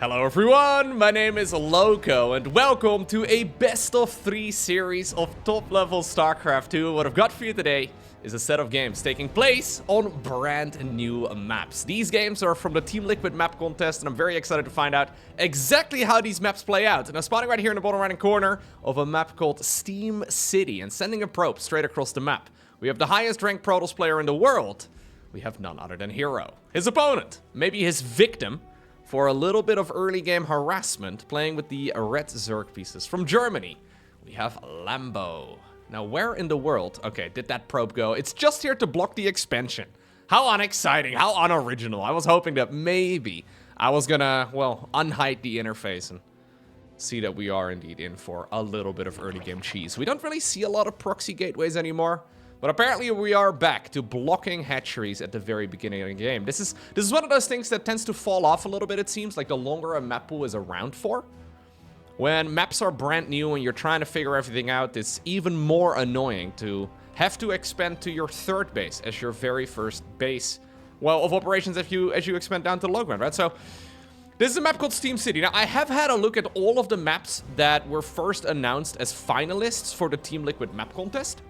Hello everyone, my name is Loco and welcome to a best of 3 series of top level StarCraft 2. What I've got for you today is a set of games taking place on brand new maps. These games are from the Team Liquid map contest and I'm very excited to find out exactly how these maps play out. And I'm spotting right here in the bottom right hand corner of a map called Steam City and sending a probe straight across the map. We have the highest ranked Protoss player in the world. We have none other than Hero. His opponent, maybe his victim, for a little bit of early game harassment, playing with the red Zerg pieces. From Germany, we have Lambo. Now, where in the world... Okay, did that probe go? It's just here to block the expansion. How unexciting, how unoriginal. I was hoping that maybe I was gonna, well, unhide the interface and see that we are indeed in for a little bit of early game cheese. We don't really see a lot of proxy gateways anymore. But apparently we are back to blocking hatcheries at the very beginning of the game. This is one of those things that tends to fall off a little bit, it seems, like the longer a map pool is around for. When maps are brand new and you're trying to figure everything out, it's even more annoying to have to expand to your third base as your very first base, well, of operations as you expand down to the low ground, right? So this is a map called Steam City. Now, I have had a look at all of the maps that were first announced as finalists for the Team Liquid map contest.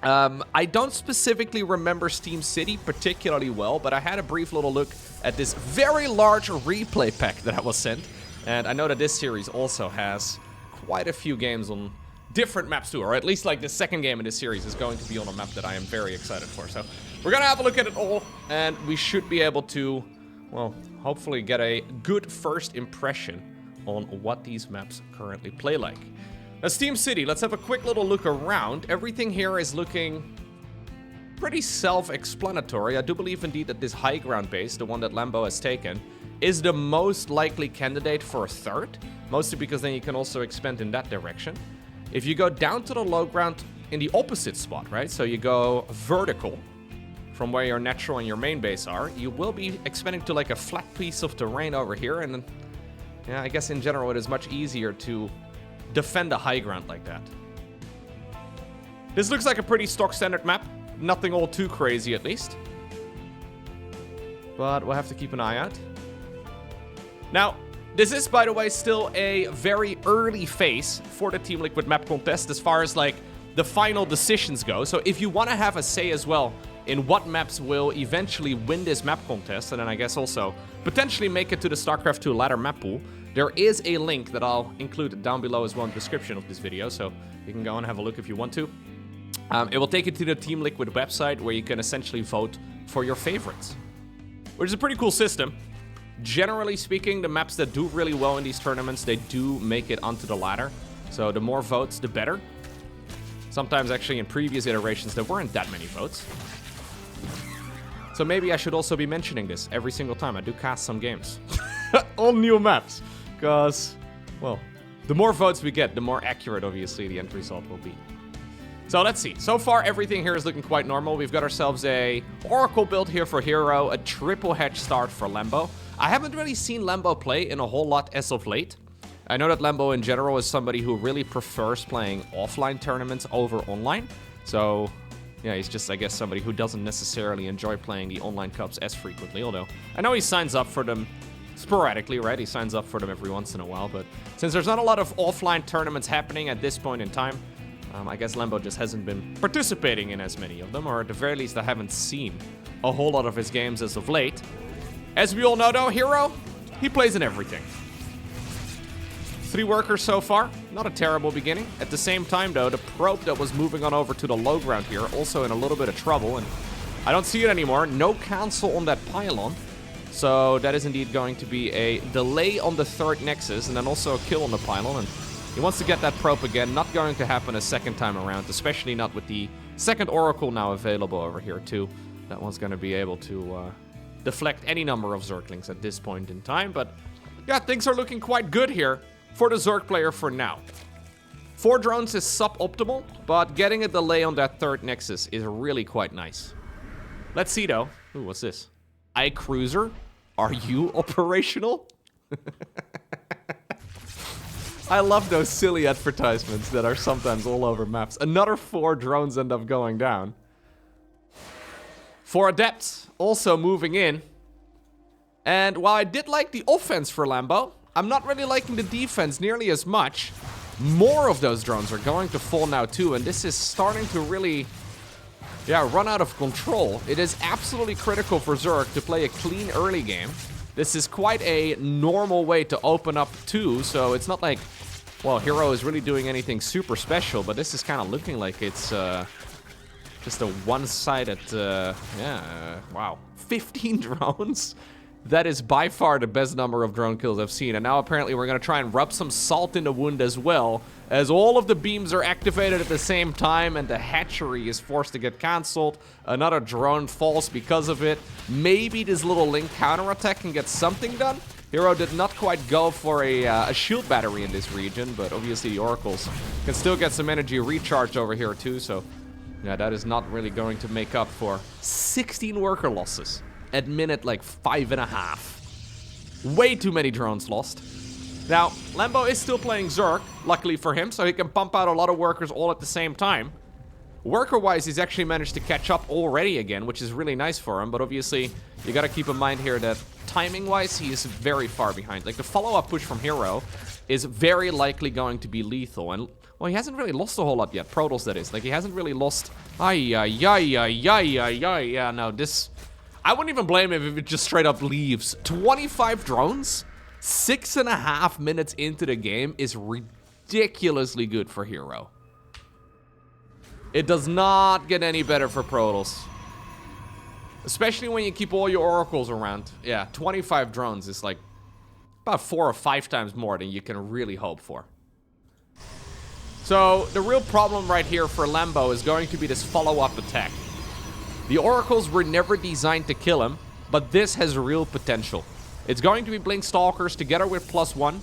I don't specifically remember Steam City particularly well, but I had a brief little look at this very large replay pack that I was sent. And I know that this series also has quite a few games on different maps too, or at least like the second game in this series is going to be on a map that I am very excited for. So we're gonna have a look at it all, and we should be able to, well, hopefully get a good first impression on what these maps currently play like. Now, Steam City, let's have a quick little look around. Everything here is looking pretty self-explanatory. I do believe indeed that this high ground base, the one that Lambo has taken, is the most likely candidate for a third, mostly because then you can also expand in that direction. If you go down to the low ground in the opposite spot, right, so you go vertical from where your natural and your main base are, you will be expanding to like a flat piece of terrain over here, and then, yeah, I guess in general it is much easier to defend a high ground like that. This looks like a pretty stock standard map. Nothing all too crazy, at least. But we'll have to keep an eye out. Now, this is, by the way, still a very early phase for the Team Liquid map contest as far as, like, the final decisions go. So if you want to have a say as well in what maps will eventually win this map contest, and then I guess also potentially make it to the StarCraft 2 ladder map pool, there is a link that I'll include down below as well in the description of this video, so you can go and have a look if you want to. It will take you to the Team Liquid website where you can essentially vote for your favorites, which is a pretty cool system. Generally speaking, the maps that do really well in these tournaments, they do make it onto the ladder, so the more votes, the better. Sometimes actually in previous iterations, there weren't that many votes. So maybe I should also be mentioning this every single time I do cast some games on new maps. Because, well, the more votes we get, the more accurate, obviously, the end result will be. So let's see. So far, everything here is looking quite normal. We've got ourselves a Oracle build here for Hero, a triple hedge start for Lambo. I haven't really seen Lambo play in a whole lot as of late. I know that Lambo in general is somebody who really prefers playing offline tournaments over online. So, yeah, he's just, I guess, somebody who doesn't necessarily enjoy playing the online cups as frequently. Although, I know he signs up for them sporadically, right? He signs up for them every once in a while, but since there's not a lot of offline tournaments happening at this point in time, I guess Lambo just hasn't been participating in as many of them, or at the very least I haven't seen a whole lot of his games as of late. As we all know though, Hero, he plays in everything. 3 workers so far, not a terrible beginning. At the same time though, the probe that was moving on over to the low ground here, also in a little bit of trouble, and I don't see it anymore. No cancel on that Pylon. So that is indeed going to be a delay on the third Nexus, and then also a kill on the Pylon. And he wants to get that probe again. Not going to happen a second time around, especially not with the second Oracle now available over here too. That one's going to be able to deflect any number of Zerglings at this point in time. But yeah, things are looking quite good here for the Zerg player for now. 4 drones is suboptimal, but getting a delay on that third Nexus is really quite nice. Let's see though. Ooh, what's this? iCruiser? Are you operational? I love those silly advertisements that are sometimes all over maps. Another 4 drones end up going down. 4 adepts also moving in. And while I did like the offense for Lambo, I'm not really liking the defense nearly as much. More of those drones are going to fall now too, and this is starting to really, run out of control. It is absolutely critical for Zerg to play a clean early game. This is quite a normal way to open up too, so it's not like, well, Hero is really doing anything super special, but this is kind of looking like it's just a one-sided, wow. 15 drones? That is by far the best number of drone kills I've seen. And now apparently we're going to try and rub some salt in the wound as well, as all of the beams are activated at the same time and the hatchery is forced to get cancelled. Another drone falls because of it. Maybe this little link counterattack can get something done. Hero did not quite go for a shield battery in this region, but obviously the oracles can still get some energy recharged over here too. So yeah, that is not really going to make up for 16 worker losses at minute like 5.5. Way too many drones lost. Now, Lambo is still playing Zerg, luckily for him, so he can pump out a lot of workers all at the same time. Worker-wise, he's actually managed to catch up already again, which is really nice for him, but obviously, you gotta keep in mind here that timing-wise, he is very far behind. Like, the follow-up push from Hero is very likely going to be lethal, and, well, he hasn't really lost a whole lot yet, Protoss that is. Like, he hasn't really lost... Yeah, no, this... I wouldn't even blame him if it just straight up leaves. 25 drones, 6.5 minutes into the game is ridiculously good for Hero. It does not get any better for Protoss. Especially when you keep all your oracles around. Yeah, 25 drones is like about 4 or 5 times more than you can really hope for. So the real problem right here for Lambo is going to be this follow-up attack. The oracles were never designed to kill him, but this has real potential. It's going to be Blink Stalkers together with +1.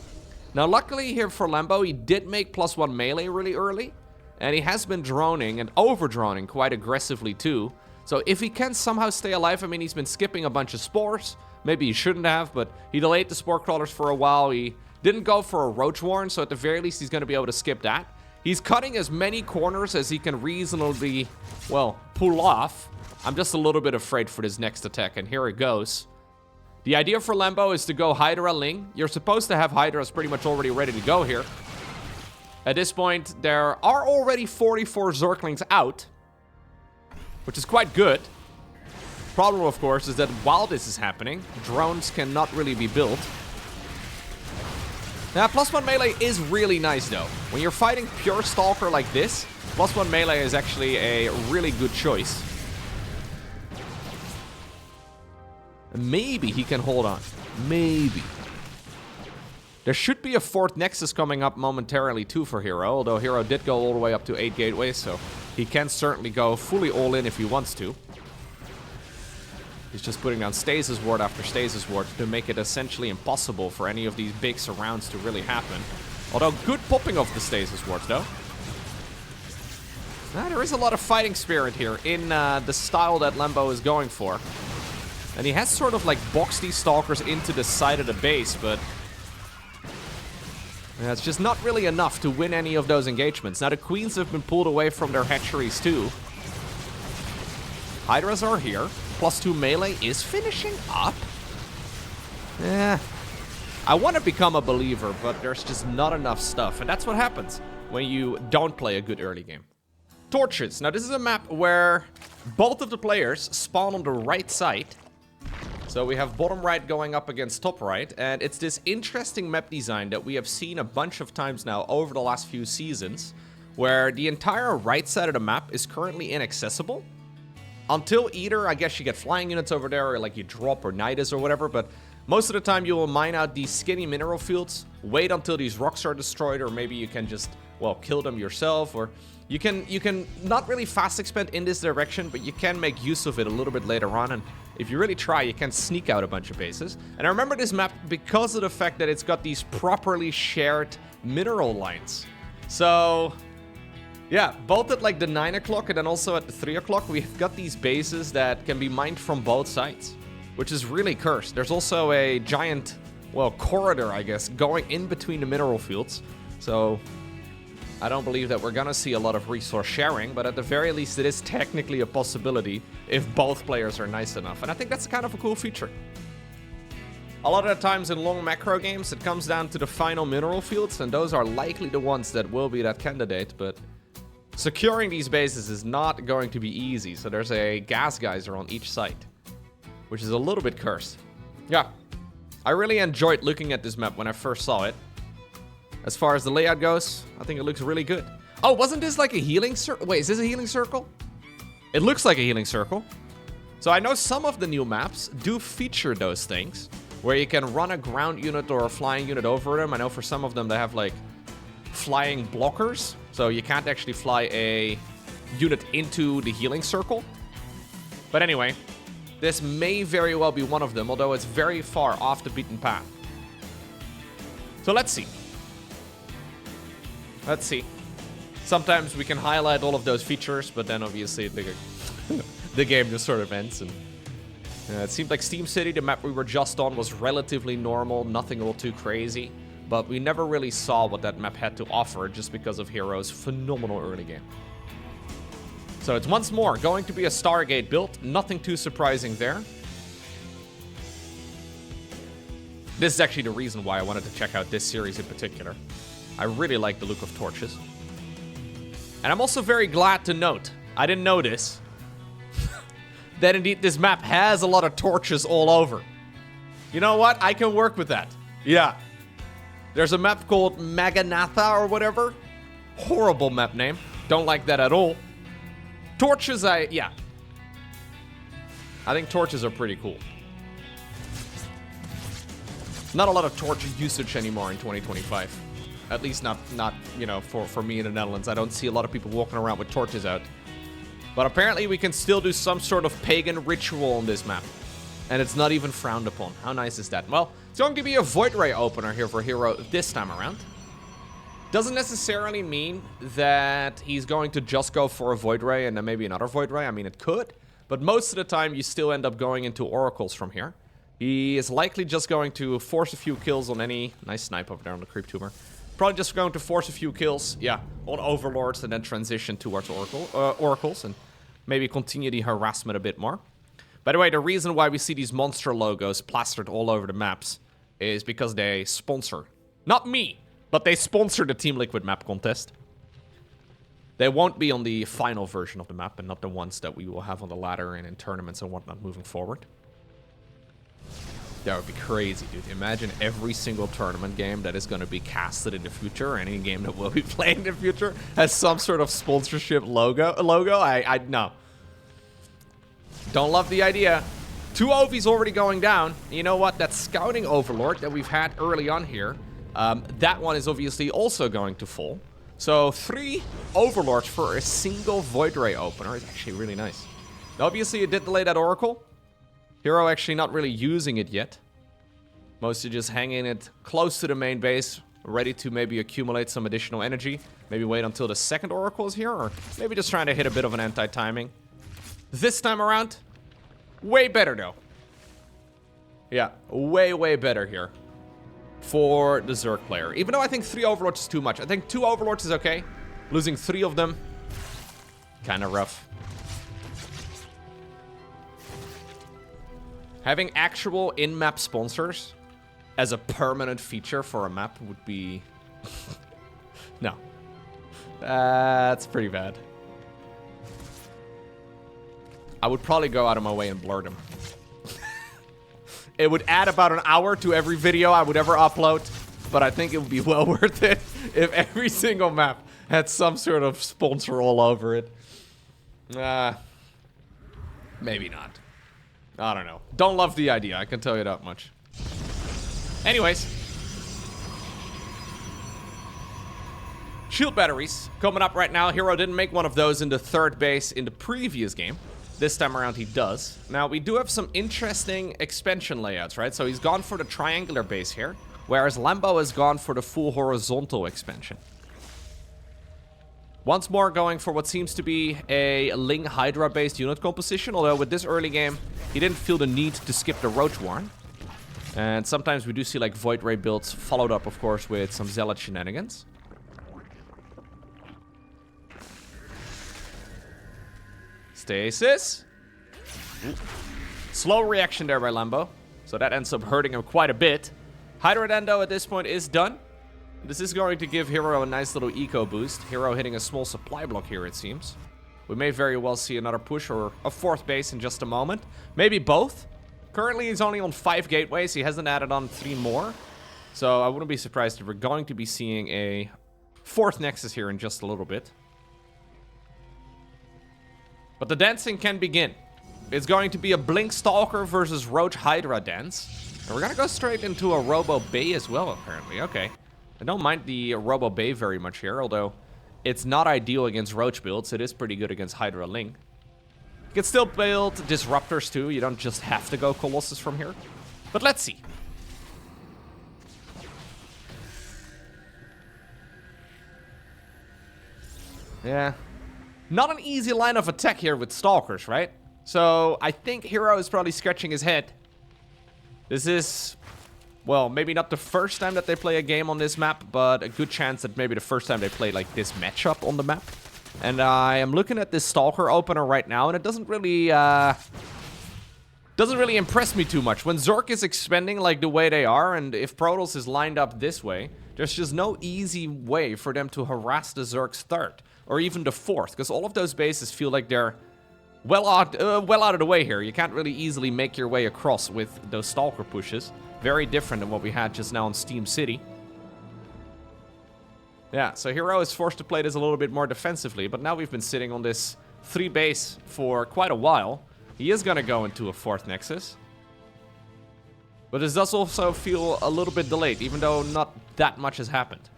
Now luckily here for Lambo, he did make +1 melee really early, and he has been droning and over-droning quite aggressively too. So if he can somehow stay alive, I mean, he's been skipping a bunch of spores. Maybe he shouldn't have, but he delayed the spore crawlers for a while. He didn't go for a roach warren, so at the very least he's going to be able to skip that. He's cutting as many corners as he can reasonably, well, pull off. I'm just a little bit afraid for this next attack, and here it goes. The idea for Lambo is to go Hydra Ling. You're supposed to have Hydras pretty much already ready to go here. At this point, there are already 44 Zerglings out, which is quite good. Problem, of course, is that while this is happening, drones cannot really be built. Now, +1 melee is really nice, though. When you're fighting pure Stalker like this, +1 melee is actually a really good choice. Maybe he can hold on. Maybe. There should be a 4th Nexus coming up momentarily too for Hero, although Hero did go all the way up to 8 gateways, so he can certainly go fully all in if he wants to. He's just putting down Stasis Ward after Stasis Ward to make it essentially impossible for any of these big surrounds to really happen. Although good popping of the Stasis Wards though. Now, there is a lot of fighting spirit here in the style that Lambo is going for. And he has sort of like boxed these Stalkers into the side of the base, but yeah, it's just not really enough to win any of those engagements. Now the Queens have been pulled away from their hatcheries too. Hydras are here. +2 melee is finishing up. I want to become a believer, but there's just not enough stuff. And that's what happens when you don't play a good early game. Torches. Now this is a map where both of the players spawn on the right side. So we have bottom right going up against top right, and it's this interesting map design that we have seen a bunch of times now over the last few seasons, where the entire right side of the map is currently inaccessible. Until either, I guess you get flying units over there, or like you drop or Nidus or whatever, but most of the time you will mine out these skinny mineral fields, wait until these rocks are destroyed, or maybe you can just, well, kill them yourself, or you can not really fast expand in this direction, but you can make use of it a little bit later on, and if you really try, you can sneak out a bunch of bases. And I remember this map because of the fact that it's got these properly shared mineral lines. So yeah, both at like the 9 o'clock and then also at the 3 o'clock, we've got these bases that can be mined from both sides, which is really cursed. There's also a giant, well, corridor, I guess, going in between the mineral fields. So I don't believe that we're gonna see a lot of resource sharing, but at the very least it is technically a possibility if both players are nice enough. And I think that's kind of a cool feature. A lot of the times in long macro games, it comes down to the final mineral fields, and those are likely the ones that will be that candidate, but securing these bases is not going to be easy, so there's a gas geyser on each site, which is a little bit cursed. Yeah, I really enjoyed looking at this map when I first saw it. As far as the layout goes, I think it looks really good. Oh, wasn't this like a healing circle? Wait, is this a healing circle? It looks like a healing circle. So I know some of the new maps do feature those things, where you can run a ground unit or a flying unit over them. I know for some of them they have like flying blockers, so you can't actually fly a unit into the healing circle. But anyway, this may very well be one of them, although it's very far off the beaten path. So let's see. Let's see. Sometimes we can highlight all of those features, but then obviously the game just sort of ends. And it seemed like Steam City, the map we were just on, was relatively normal, nothing all too crazy. But we never really saw what that map had to offer just because of Hero's phenomenal early game. So it's once more going to be a Stargate build, nothing too surprising there. This is actually the reason why I wanted to check out this series in particular. I really like the look of torches. And I'm also very glad to note, I didn't know this, that indeed this map has a lot of torches all over. You know what? I can work with that. Yeah. There's a map called Maganatha or whatever. Horrible map name. Don't like that at all. Torches, yeah. I think torches are pretty cool. Not a lot of torch usage anymore in 2025. At least not you know, for me in the Netherlands. I don't see a lot of people walking around with torches out. But apparently we can still do some sort of pagan ritual on this map. And it's not even frowned upon. How nice is that? Well, it's going to be a Void Ray opener here for Hero this time around. Doesn't necessarily mean that he's going to just go for a Void Ray and then maybe another Void Ray. I mean, it could. But most of the time you still end up going into Oracles from here. He is likely just going to force a few kills on any... Nice snipe over there on the Creep Tumor. Probably just going to force a few kills, yeah, on Overlords and then transition towards Oracles and maybe continue the harassment a bit more. By the way, the reason why we see these monster logos plastered all over the maps is because they sponsor, not me, but they sponsor the Team Liquid map contest. They won't be on the final version of the map and not the ones that we will have on the ladder and in tournaments and whatnot moving forward. That would be crazy, dude. Imagine every single tournament game that is going to be casted in the future, or any game that will be played in the future, has some sort of sponsorship logo. No. Don't love the idea. 2 OVs already going down. You know what? That Scouting Overlord that we've had early on here, that one is obviously also going to fall. So 3 Overlords for a single Void Ray opener is actually really nice. Obviously, it did delay that Oracle. Hero actually not really using it yet. Mostly just hanging it close to the main base, ready to maybe accumulate some additional energy. Maybe wait until the second Oracle is here, or maybe just trying to hit a bit of an anti-timing. This time around, way better though. Yeah, way better here for the Zerg player. Even though I think 3 Overlords is too much. I think 2 Overlords is okay. Losing 3 of them, kind of rough. Having actual in-map sponsors as a permanent feature for a map would be... No. That's pretty bad. I would probably go out of my way and blur them. It would add about an hour to every video I would ever upload, but I think it would be well worth it if every single map had some sort of sponsor all over it. Maybe not. I don't know. Don't love the idea, I can tell you that much. Anyways. Shield batteries coming up right now. Hero didn't make one of those in the 3rd base in the previous game. This time around he does. Now we do have some interesting expansion layouts, right? So he's gone for the triangular base here, whereas Lambo has gone for the full horizontal expansion. Once more going for what seems to be a Ling Hydra based unit composition, although with this early game he didn't feel the need to skip the Roach Warren. And sometimes we do see like Void Ray builds followed up of course with some Zealot shenanigans. Stasis. Ooh. Slow reaction there by Lambo. So that ends up hurting him quite a bit. Hydra Dendo at this point is done. This is going to give Hero a nice little eco boost. Hero hitting a small supply block here, it seems. We may very well see another push or a fourth base in just a moment. Maybe both. Currently, he's only on 5 gateways. He hasn't added on 3 more. So I wouldn't be surprised if we're going to be seeing a 4th Nexus here in just a little bit. But the dancing can begin. It's going to be a Blink Stalker versus Roach Hydra dance. And we're going to go straight into a Robo Bay as well, apparently. Okay. I don't mind the Robo Bay very much here, although it's not ideal against Roach builds. It is pretty good against Hydra Link. You can still build Disruptors too. You don't just have to go Colossus from here. But let's see. Yeah. Not an easy line of attack here with Stalkers, right? So I think Hero is probably scratching his head. This is, well, maybe not the first time that they play a game on this map, but a good chance that maybe the first time they play like this matchup on the map. And I am looking at this Stalker opener right now, and it doesn't really impress me too much. When Zerg is expanding like the way they are, and if Protoss is lined up this way, there's just no easy way for them to harass the Zerg's 3rd, or even the 4th, because all of those bases feel like they're well out of the way here. You can't really easily make your way across with those Stalker pushes. Very different than what we had just now in Steam City. Yeah, so Hero is forced to play this a little bit more defensively, but now we've been sitting on this 3 base for quite a while. He is going to go into a 4th Nexus. But this does also feel a little bit delayed, even though not that much has happened.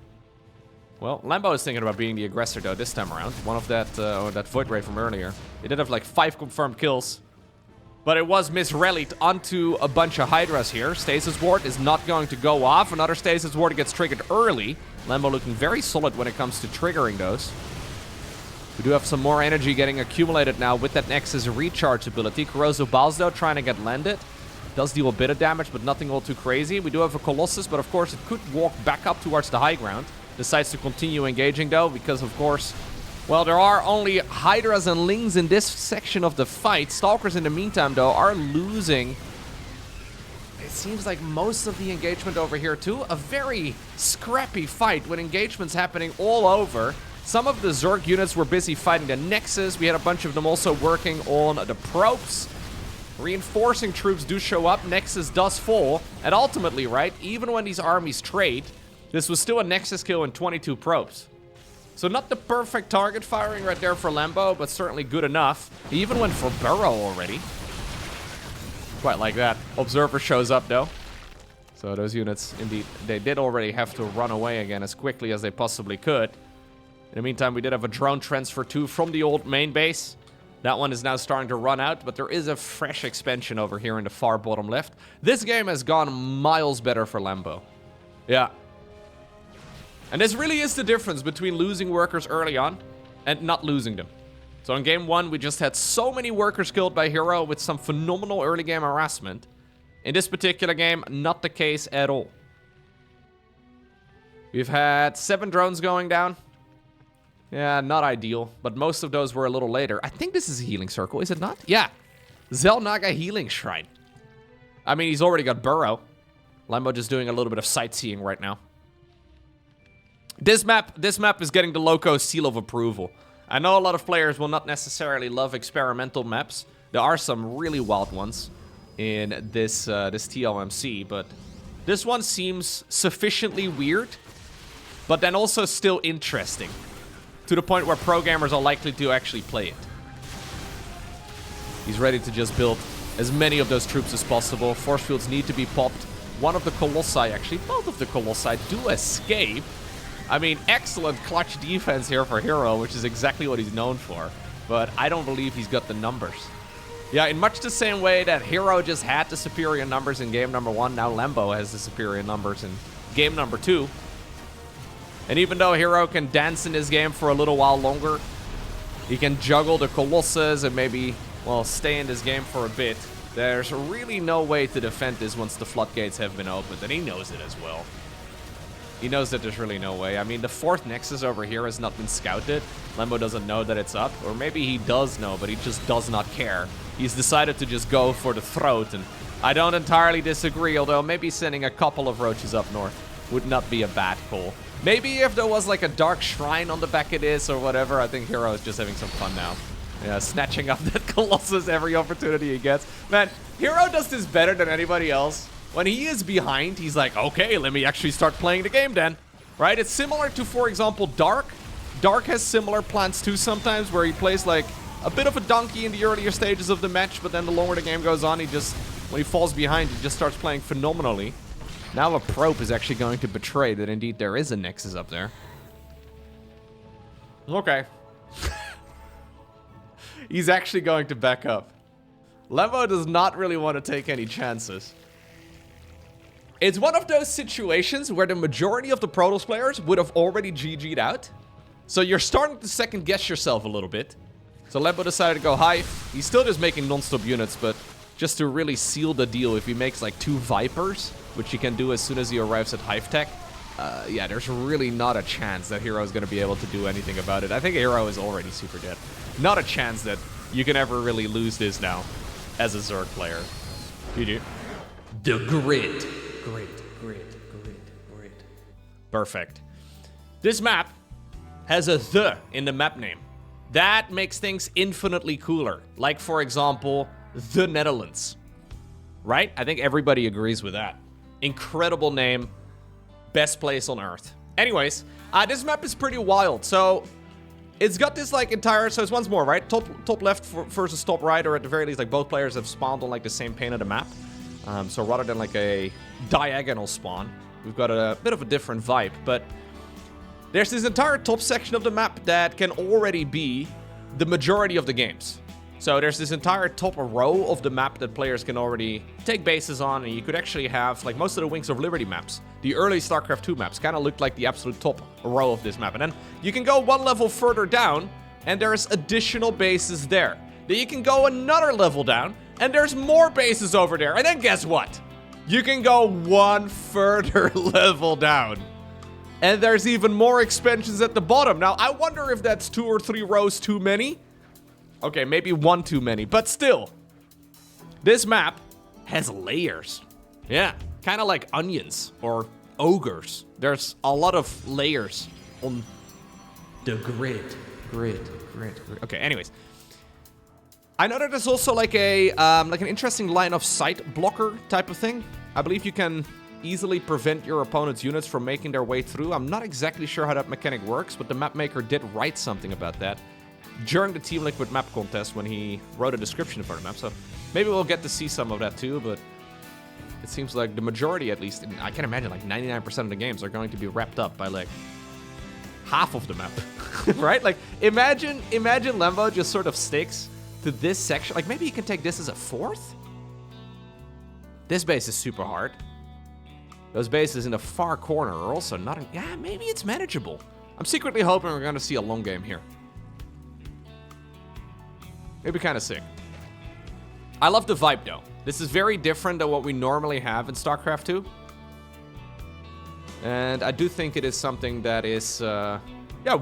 Well, Lambo is thinking about being the aggressor, though, this time around. One of that Void Ray from earlier. They did have, like, 5 confirmed kills. But it was misrallied onto a bunch of Hydras here. Stasis Ward is not going to go off. Another Stasis Ward gets triggered early. Lambo looking very solid when it comes to triggering those. We do have some more energy getting accumulated now with that Nexus recharge ability. Corrosive Balls, though, trying to get landed. Does deal a bit of damage, but nothing all too crazy. We do have a Colossus, but of course it could walk back up towards the high ground. Decides to continue engaging, though, because, of course, well, there are only Hydras and Lings in this section of the fight. Stalkers, in the meantime, though, are losing. It seems like most of the engagement over here, too. A very scrappy fight with engagements happening all over. Some of the Zerg units were busy fighting the Nexus. We had a bunch of them also working on the probes. Reinforcing troops do show up. Nexus does fall. And ultimately, right, even when these armies trade, this was still a Nexus kill and 22 probes. So not the perfect target firing right there for Lambo, but certainly good enough. He even went for Burrow already. Quite like that. Observer shows up, though. So those units, indeed, they did already have to run away again as quickly as they possibly could. In the meantime, we did have a drone transfer, too, from the old main base. That one is now starting to run out, but there is a fresh expansion over here in the far bottom left. This game has gone miles better for Lambo. Yeah. And this really is the difference between losing workers early on and not losing them. So in game 1, we just had so many workers killed by Hero with some phenomenal early game harassment. In this particular game, not the case at all. We've had 7 drones going down. Yeah, not ideal, but most of those were a little later. I think this is a healing circle, is it not? Yeah. Zelnaga Healing Shrine. I mean, he's already got Burrow. Lambo just doing a little bit of sightseeing right now. This map is getting the Loco seal of approval. I know a lot of players will not necessarily love experimental maps. There are some really wild ones in this TLMC, but this one seems sufficiently weird, but then also still interesting, to the point where pro gamers are likely to actually play it. He's ready to just build as many of those troops as possible. Force fields need to be popped. One of the Colossi, actually, both of the Colossi do escape. I mean, excellent clutch defense here for Hero, which is exactly what he's known for. But I don't believe he's got the numbers. Yeah, in much the same way that Hero just had the superior numbers in game number 1, now Lambo has the superior numbers in game number 2. And even though Hero can dance in this game for a little while longer, he can juggle the Colossus and maybe, well, stay in this game for a bit. There's really no way to defend this once the floodgates have been opened, and he knows it as well. He knows that there's really no way. I mean, the 4th Nexus over here has not been scouted. Lambo doesn't know that it's up. Or maybe he does know, but he just does not care. he's decided to just go for the throat, and I don't entirely disagree, although maybe sending a couple of roaches up north would not be a bad call. Maybe if there was like a dark shrine on the back of this or whatever, I think Hero is just having some fun now. Yeah, snatching up that Colossus every opportunity he gets. Man, Hero does this better than anybody else. When he is behind, he's like, okay, let me actually start playing the game then. Right? It's similar to, for example, Dark. Dark has similar plans too sometimes, where he plays like a bit of a donkey in the earlier stages of the match, but then the longer the game goes on, he just, when he falls behind, he just starts playing phenomenally. Now a probe is actually going to betray that indeed there is a Nexus up there. Okay. He's actually going to back up. Lembo does not really want to take any chances. It's one of those situations where the majority of the Protoss players would have already GG'd out. So you're starting to second guess yourself a little bit. So Lembo decided to go Hive. He's still just making non-stop units, but just to really seal the deal, if he makes like 2 Vipers, which he can do as soon as he arrives at Hive Tech, yeah, there's really not a chance that Hero is going to be able to do anything about it. I think Hero is already super dead. Not a chance that you can ever really lose this now as a Zerg player. GG. The grid. Grid. Perfect. This map has a "the" in the map name. That makes things infinitely cooler. Like, for example, the Netherlands. Right? I think everybody agrees with that. Incredible name. Best place on Earth. Anyways, this map is pretty wild. So, it's got this, like, entire... So, it's once more, right? Top left versus top right, or at the very least, like, both players have spawned on, like, the same pane of the map. So, rather than, like, a diagonal spawn, we've got a bit of a different vibe. But there's this entire top section of the map that can already be the majority of the games. So there's this entire top row of the map that players can already take bases on, and you could actually have, like, most of the Wings of Liberty maps. The early StarCraft 2 maps kind of looked like the absolute top row of this map. And then you can go one level further down, and there's additional bases there. Then you can go another level down, and there's more bases over there. And then guess what? You can go one further level down. And there's even more expansions at the bottom. Now, I wonder if that's 2 or 3 rows too many. Okay, maybe 1 too many, but still. This map has layers. Yeah, kind of like onions or ogres. There's a lot of layers on the grid. Grid. Okay, anyways. I know that there's also like a like an interesting line of sight blocker type of thing. I believe you can easily prevent your opponent's units from making their way through. I'm not exactly sure how that mechanic works, but the map maker did write something about that during the Team Liquid map contest when he wrote a description for the map. So maybe we'll get to see some of that too, but it seems like the majority, at least, I can imagine like 99% of the games are going to be wrapped up by like half of the map, right? Like imagine Lembo just sort of sticks to this section. Like maybe you can take this as a 4th? This base is super hard. Those bases in the far corner are also not... Yeah, maybe it's manageable. I'm secretly hoping we're going to see a long game here. It'd be kind of sick. I love the vibe, though. This is very different than what we normally have in StarCraft 2. And I do think it is something that is, yeah,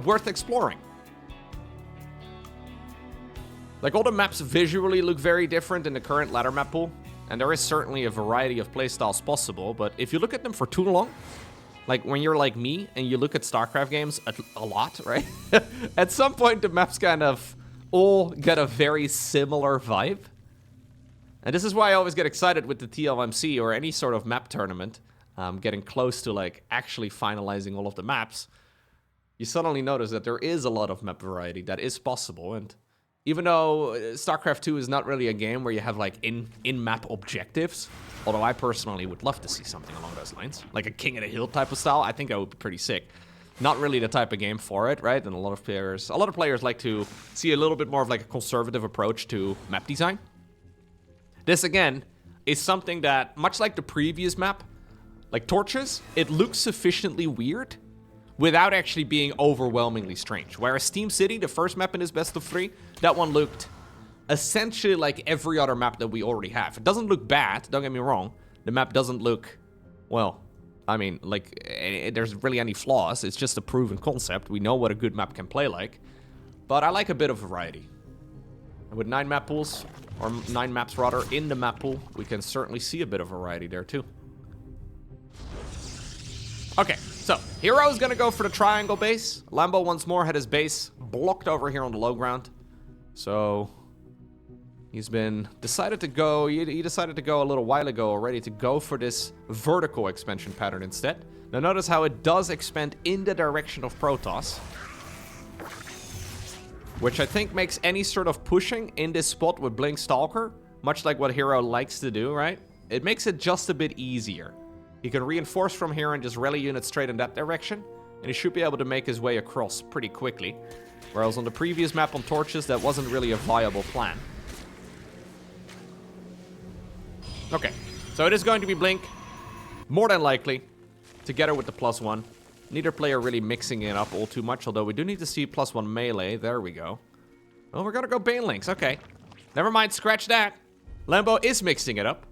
worth exploring. Like, all the maps visually look very different in the current ladder map pool. And there is certainly a variety of playstyles possible, but if you look at them for too long, like when you're like me and you look at StarCraft games a lot, right? At some point, the maps kind of all get a very similar vibe. And this is why I always get excited with the TLMC or any sort of map tournament, getting close to like actually finalizing all of the maps. You suddenly notice that there is a lot of map variety that is possible, and even though StarCraft 2 is not really a game where you have, like, in-map objectives, although I personally would love to see something along those lines, like a King of the Hill type of style, I think that would be pretty sick. Not really the type of game for it, right? And a lot of players like to see a little bit more of, like, a conservative approach to map design. This, again, is something that, much like the previous map, like Torches, it looks sufficiently weird without actually being overwhelmingly strange. Whereas Steam City, the first map in this best of 3, that one looked essentially like every other map that we already have. It doesn't look bad, don't get me wrong. The map doesn't look, well, I mean, like, there's really any flaws. It's just a proven concept. We know what a good map can play like. But I like a bit of variety. And with 9 map pools, or 9 maps rather, in the map pool, we can certainly see a bit of variety there too. Okay, so Hero is gonna go for the triangle base. Lambo once more had his base blocked over here on the low ground. So he's decided to go, he decided to go a little while ago already to go for this vertical expansion pattern instead. Now notice how it does expand in the direction of Protoss, which I think makes any sort of pushing in this spot with Blink Stalker, much like what Hero likes to do, right? It makes it just a bit easier. He can reinforce from here and just rally units straight in that direction, and he should be able to make his way across pretty quickly. Whereas on the previous map on Torches, that wasn't really a viable plan. Okay, so it is going to be Blink, more than likely, together with the +1. Neither player really mixing it up all too much, although we do need to see +1 melee. There we go. Oh, we're gonna go Banelinks, okay. Never mind, scratch that. Lambo is mixing it up.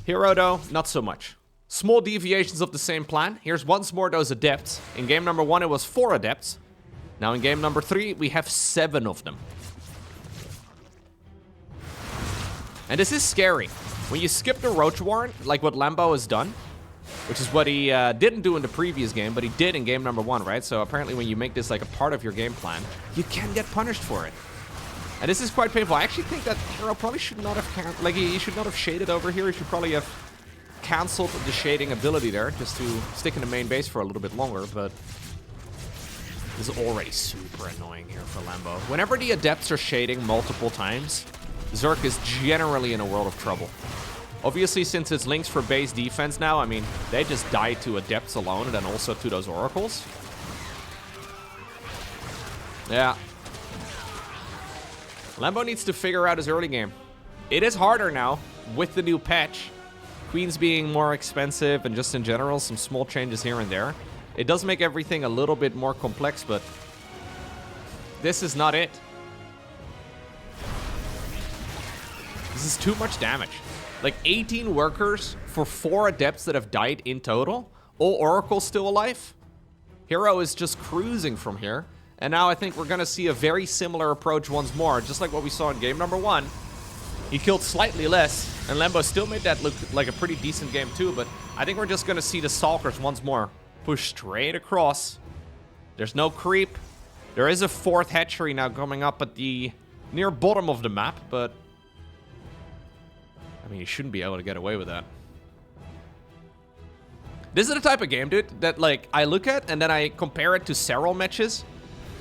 Hero, though, not so much. Small deviations of the same plan. Here's once more those Adepts. In game number 1, it was 4 Adepts. Now in game number 3, we have 7 of them. And this is scary. When you skip the Roach Warren, like what Lambo has done, which is what he didn't do in the previous game, but he did in game number 1, right? So apparently when you make this like a part of your game plan, you can get punished for it. And this is quite painful. I actually think that Hero probably should not have, he should not have shaded over here. He should probably have cancelled the shading ability there, just to stick in the main base for a little bit longer, but this is already super annoying here for Lambo. Whenever the Adepts are shading multiple times, Zerk is generally in a world of trouble. Obviously, since it's links for base defense now, I mean, they just die to Adepts alone and then also to those Oracles. Yeah. Lambo needs to figure out his early game. It is harder now with the new patch. Queens being more expensive and just in general, some small changes here and there. It does make everything a little bit more complex, but this is not it. This is too much damage. Like 18 workers for 4 Adepts that have died in total. All Oracles still alive. Hero is just cruising from here. And now I think we're going to see a very similar approach once more, just like what we saw in game number 1. He killed slightly less, and Lambo still made that look like a pretty decent game too, but I think we're just going to see the Stalkers once more push straight across. There's no creep. There is a 4th hatchery now coming up at the near bottom of the map, but I mean, you shouldn't be able to get away with that. This is the type of game, dude, that like I look at and then I compare it to Serral matches,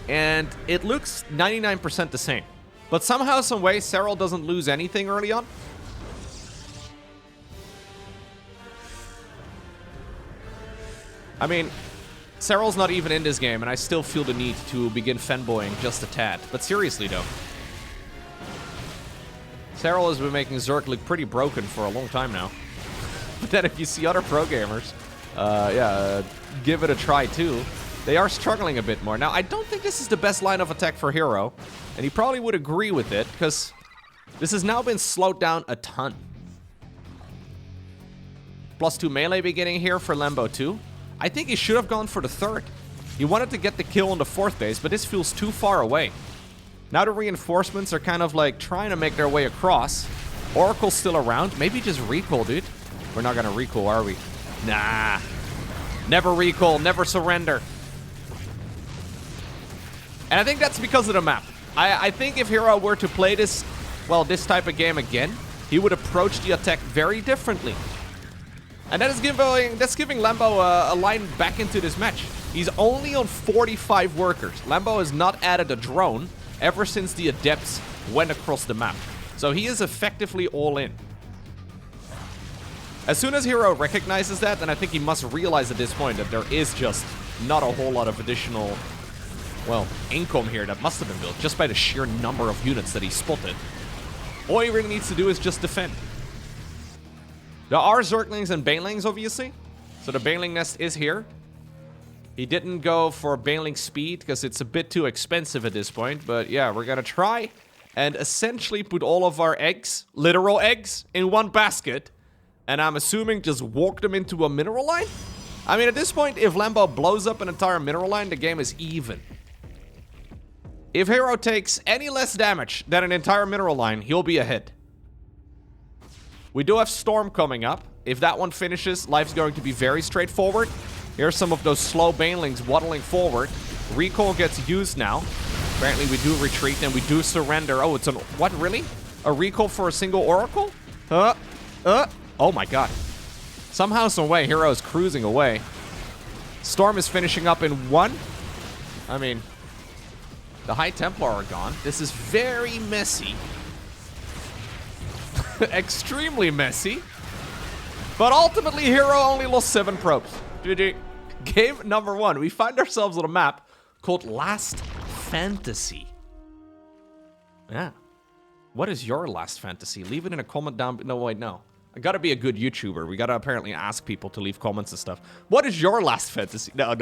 and it looks 99% the same. But somehow, some way, Serral doesn't lose anything early on. I mean, Serral's not even in this game, and I still feel the need to begin fanboying just a tad. But seriously, though. Serral has been making Zerk look pretty broken for a long time now. But then if you see other pro gamers, give it a try too. They are struggling a bit more. Now, I don't think this is the best line of attack for Hero, and he probably would agree with it, because this has now been slowed down a ton. +2 melee beginning here for Lambo too. I think he should have gone for the 3rd. He wanted to get the kill on the 4th base, but this feels too far away. Now the reinforcements are kind of like trying to make their way across. Oracle's still around. Maybe just recall, dude. We're not gonna recall, are we? Nah. Never recall, never surrender. And I think that's because of the map. I think if Hero were to play this, well, this type of game again, he would approach the attack very differently. And that is giving Lambo a line back into this match. He's only on 45 workers. Lambo has not added a drone ever since the Adepts went across the map. So he is effectively all in. As soon as Hero recognizes that, then I think he must realize at this point that there is just not a whole lot of additional, well, income here that must have been built just by the sheer number of units that he spotted. All he really needs to do is just defend. There are Zerglings and Banelings, obviously. So the Baneling nest is here. He didn't go for Baneling speed because it's a bit too expensive at this point. But yeah, we're gonna try and essentially put all of our eggs, literal eggs, in one basket. And I'm assuming just walk them into a mineral line? I mean, at this point, if Lambo blows up an entire mineral line, the game is even. If Hero takes any less damage than an entire mineral line, he'll be ahead. We do have Storm coming up. If that one finishes, life's going to be very straightforward. Here's some of those slow banelings waddling forward. Recall gets used now. Apparently we do retreat and we do surrender. Oh, it's an... What, really? A recall for a single Oracle? Oh my god. Somehow, some way, Hero is cruising away. Storm is finishing up in 1. I mean, the High Templar are gone. This is very messy. Extremely messy. But ultimately, Hero only lost 7 probes. GG. Game number 1. We find ourselves on a map called Last Fantasy. Yeah. What is your last fantasy? Leave it in a comment down... No, wait, no. I gotta be a good YouTuber. We gotta apparently ask people to leave comments and stuff. What is your last fantasy? No.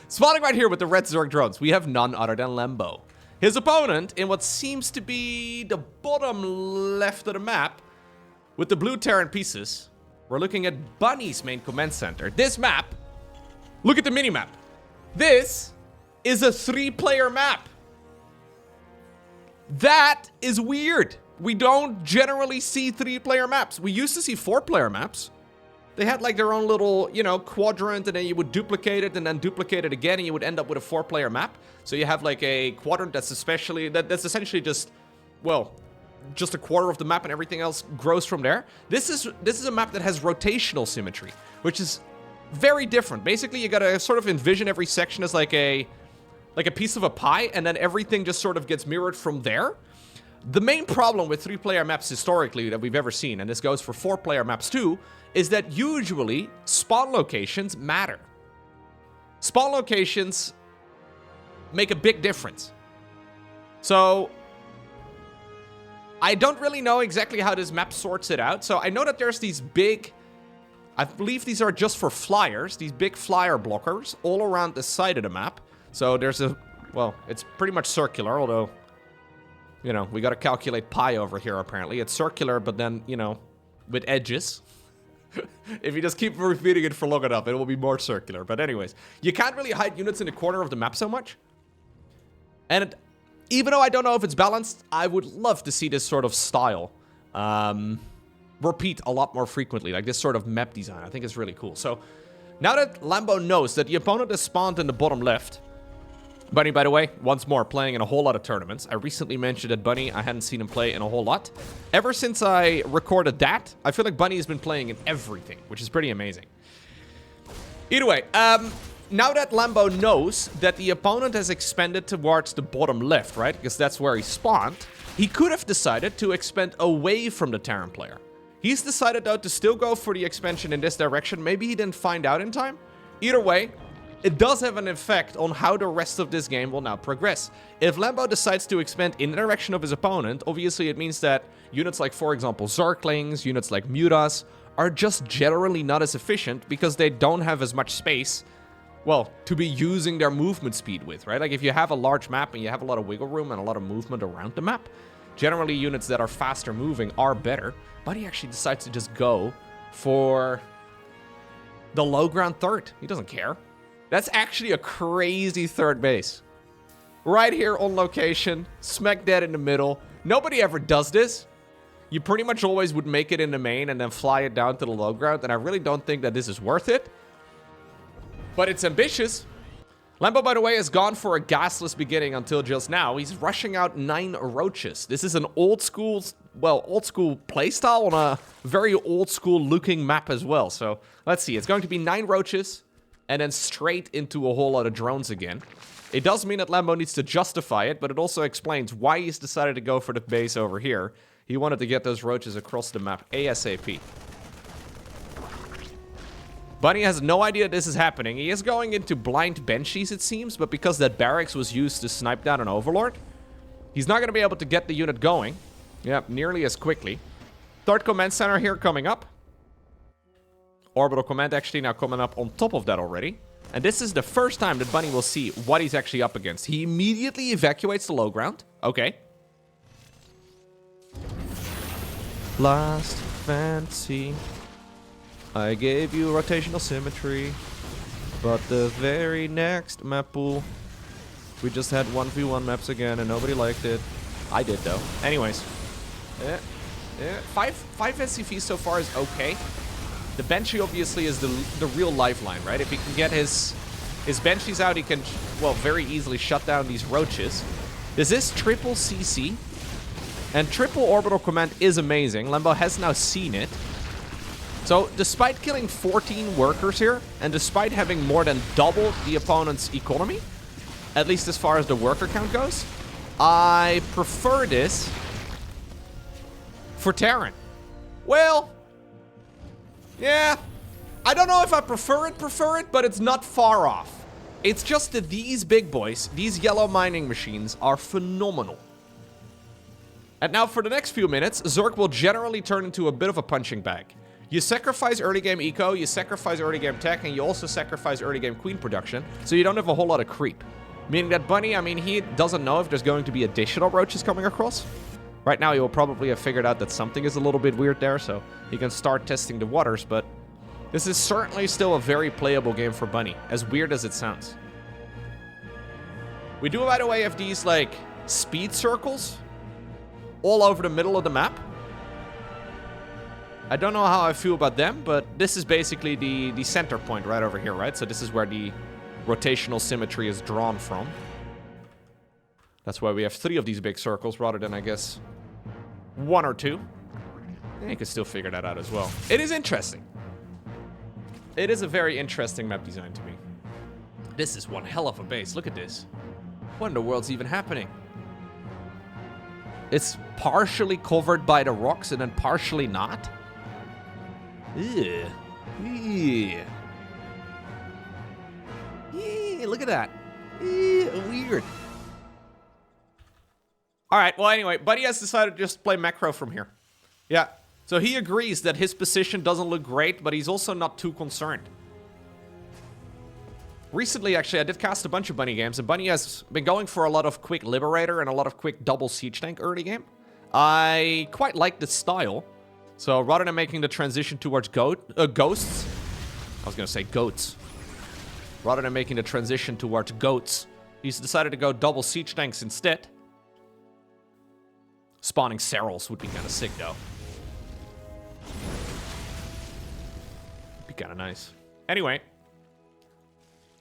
Spawning right here with the red Zerg drones, we have none other than Lambo. His opponent, in what seems to be the bottom left of the map, with the blue Terran pieces, we're looking at Bunny's main command center. This map, look at the mini-map. This is a 3-player map. That is weird. We don't generally see 3-player maps. We used to see 4-player maps. They had like their own little, you know, quadrant, and then you would duplicate it and then duplicate it again, and you would end up with a 4-player map. So you have like a quadrant that's essentially just, well, just a quarter of the map, and everything else grows from there. This is a map that has rotational symmetry, which is very different. Basically, you gotta sort of envision every section as like a piece of a pie, and then everything just sort of gets mirrored from there. The main problem with 3-player maps historically that we've ever seen, and this goes for 4-player maps too, is that usually spawn locations matter. Spawn locations make a big difference. So I don't really know exactly how this map sorts it out. So I know that there's these big, I believe these are just for flyers, these big flyer blockers all around the side of the map. So there's a, well, it's pretty much circular, although, you know, we got to calculate pi over here apparently. It's circular, but then, you know, with edges. If you just keep repeating it for long enough, it will be more circular. But anyways, you can't really hide units in the corner of the map so much. And even though I don't know if it's balanced, I would love to see this sort of style repeat a lot more frequently. Like this sort of map design. I think it's really cool. So now that Lambo knows that the opponent is spawned in the bottom left. Bunny, by the way, once more, playing in a whole lot of tournaments. I recently mentioned that Bunny, I hadn't seen him play in a whole lot. Ever since I recorded that, I feel like Bunny has been playing in everything, which is pretty amazing. Either way, now that Lambo knows that the opponent has expanded towards the bottom left, right? Because that's where he spawned. He could have decided to expand away from the Terran player. He's decided, though, to still go for the expansion in this direction. Maybe he didn't find out in time. Either way, it does have an effect on how the rest of this game will now progress. If Lambo decides to expand in the direction of his opponent, obviously it means that units like, for example, Zerglings, units like Mutas, are just generally not as efficient because they don't have as much space, well, to be using their movement speed with, right? Like if you have a large map and you have a lot of wiggle room and a lot of movement around the map, generally units that are faster moving are better, but he actually decides to just go for the low ground third. He doesn't care. That's actually a crazy third base. Right here on location, smack dead in the middle. Nobody ever does this. You pretty much always would make it in the main and then fly it down to the low ground, and I really don't think that this is worth it. But it's ambitious. Lambo, by the way, has gone for a gasless beginning until just now. He's rushing out 9 roaches. This is an old school, well, old school playstyle on a very old school looking map as well. So let's see. It's going to be 9 roaches and then straight into a whole lot of drones again. It does mean that Lambo needs to justify it, but it also explains why he's decided to go for the base over here. He wanted to get those roaches across the map ASAP. Bunny has no idea this is happening. He is going into blind Banshees, it seems, but because that barracks was used to snipe down an Overlord, he's not going to be able to get the unit going. Yep, nearly as quickly. Third command center here coming up. Orbital command actually now coming up on top of that already. And this is the first time that Bunny will see what he's actually up against. He immediately evacuates the low ground. Okay. Last fancy. I gave you rotational symmetry. But the very next map pool We just had 1v1 maps again and nobody liked it. I did though. Anyways. Five SCVs so far is okay. The Banshee obviously is the real lifeline, right? If he can get his Banshees out, he can, well, very easily shut down these roaches. This is triple CC. And triple orbital command is amazing. Lambo has now seen it. So, despite killing 14 workers here, and despite having more than double the opponent's economy, at least as far as the worker count goes, I prefer this for Terran. Well, yeah, I don't know if I prefer it, but it's not far off. It's just that these big boys, these yellow mining machines, are phenomenal. And now for the next few minutes, Zerg will generally turn into a bit of a punching bag. You sacrifice early game eco, you sacrifice early game tech, and you also sacrifice early game queen production, so you don't have a whole lot of creep. Meaning that Bunny, I mean, he doesn't know if there's going to be additional roaches coming across. Right now, he will probably have figured out that something is a little bit weird there, so he can start testing the waters, but this is certainly still a very playable game for Bunny, as weird as it sounds. We do, by the way, have these, like, speed circles all over the middle of the map. I don't know how I feel about them, but this is basically the center point right over here, right? So this is where the rotational symmetry is drawn from. That's why we have 3 of these big circles rather than, I guess, 1 or 2. And you can still figure that out as well. It is interesting. It is a very interesting map design to me. This is one hell of a base. Look at this. What in the world's even happening? It's partially covered by the rocks and then partially not. Ew. Ew. Ew, look at that. Ew, weird. Alright, well anyway, Buddy has decided to just play macro from here. Yeah, so he agrees that his position doesn't look great, but he's also not too concerned. Recently, actually, I did cast a bunch of Bunny games, and Bunny has been going for a lot of quick Liberator and a lot of quick double Siege Tank early game. I quite like the style. So rather than making the transition towards ghosts, I was going to say goats. Rather than making the transition towards goats, he's decided to go double Siege Tanks instead. Spawning Serals would be kind of sick, though. Be kind of nice. Anyway.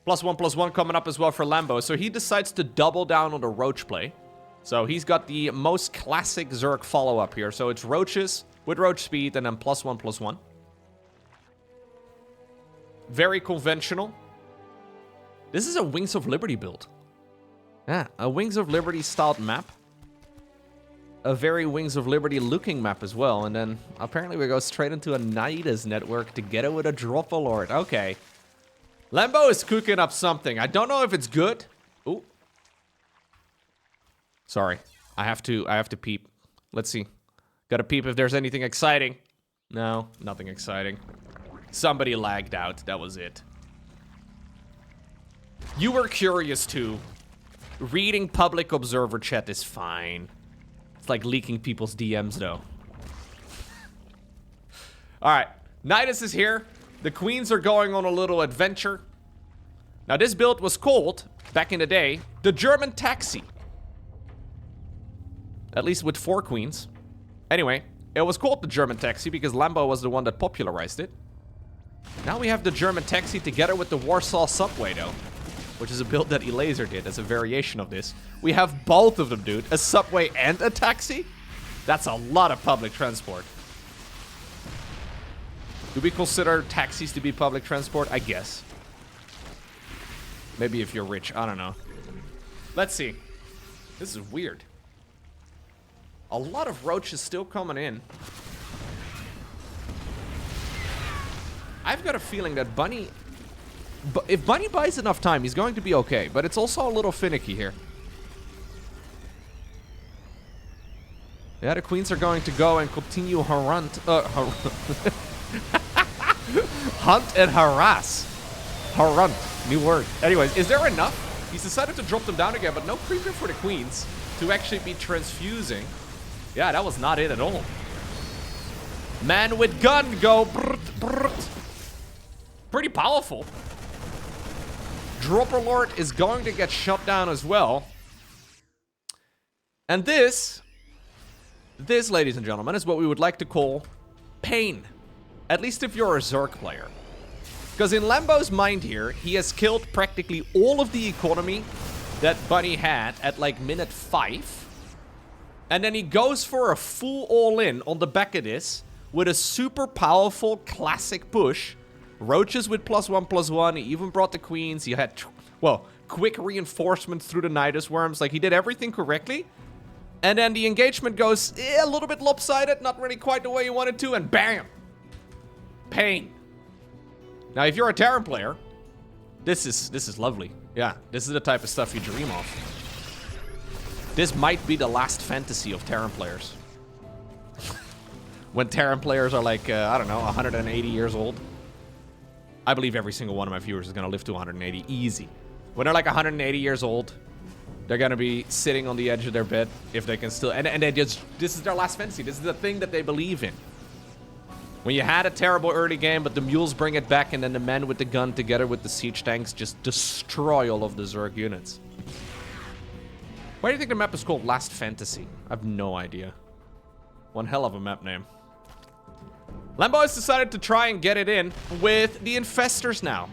+1/+1 coming up as well for Lambo. So he decides to double down on the Roach play. So he's got the most classic Zerg follow-up here. So it's Roaches with Roach speed and then +1/+1. Very conventional. This is a Wings of Liberty build. Yeah, a Wings of Liberty styled map. A very Wings of Liberty looking map as well. And then apparently we go straight into a Naida's network together with a Drop Alert. Okay. Lambo is cooking up something. I don't know if it's good. Ooh. Sorry. I have to peep. Let's see. Gotta peep if there's anything exciting. No, nothing exciting. Somebody lagged out. That was it. You were curious too. Reading public observer chat is fine. It's like leaking people's DMs though. Alright. Nidus is here. The queens are going on a little adventure. Now this build was called, back in the day, the German Taxi. At least with 4 queens. Anyway, it was called the German Taxi because Lambo was the one that popularized it. Now we have the German Taxi together with the Warsaw Subway though. Which is a build that Elaser did as a variation of this. We have both of them, dude. A subway and a taxi? That's a lot of public transport. Do we consider taxis to be public transport? I guess. Maybe if you're rich. I don't know. Let's see. This is weird. A lot of roaches still coming in. I've got a feeling that Bunny... if Bunny buys enough time, he's going to be okay. But it's also a little finicky here. Yeah, the queens are going to go and continue hunt and harass. Harunt. New word. Anyways, is there enough? He's decided to drop them down again, but no creeper for the queens to actually be transfusing. Yeah, that was not it at all. Man with gun go. Brrt, brrt. Pretty powerful. Dropper Lord is going to get shut down as well. And this, ladies and gentlemen, is what we would like to call pain. At least if you're a Zerg player. Because in Lambo's mind here, he has killed practically all of the economy that Bunny had at like minute 5. And then he goes for a full all-in on the back of this with a super powerful classic push. Roaches with +1/+1. He even brought the queens. He had, well, quick reinforcements through the Nidus worms. Like, he did everything correctly. And then the engagement goes a little bit lopsided. Not really quite the way you wanted to. And bam! Pain. Now, if you're a Terran player, this is lovely. Yeah, this is the type of stuff you dream of. This might be the last fantasy of Terran players. When Terran players are like, I don't know, 180 years old. I believe every single one of my viewers is going to live to 180. Easy. When they're like 180 years old, they're going to be sitting on the edge of their bed if they can still... And they just... This is their last fantasy. This is the thing that they believe in. When you had a terrible early game, but the mules bring it back, and then the men with the gun together with the siege tanks just destroy all of the Zerg units. Why do you think the map is called Last Fantasy? I have no idea. One hell of a map name. Lambo has decided to try and get it in with the infestors now.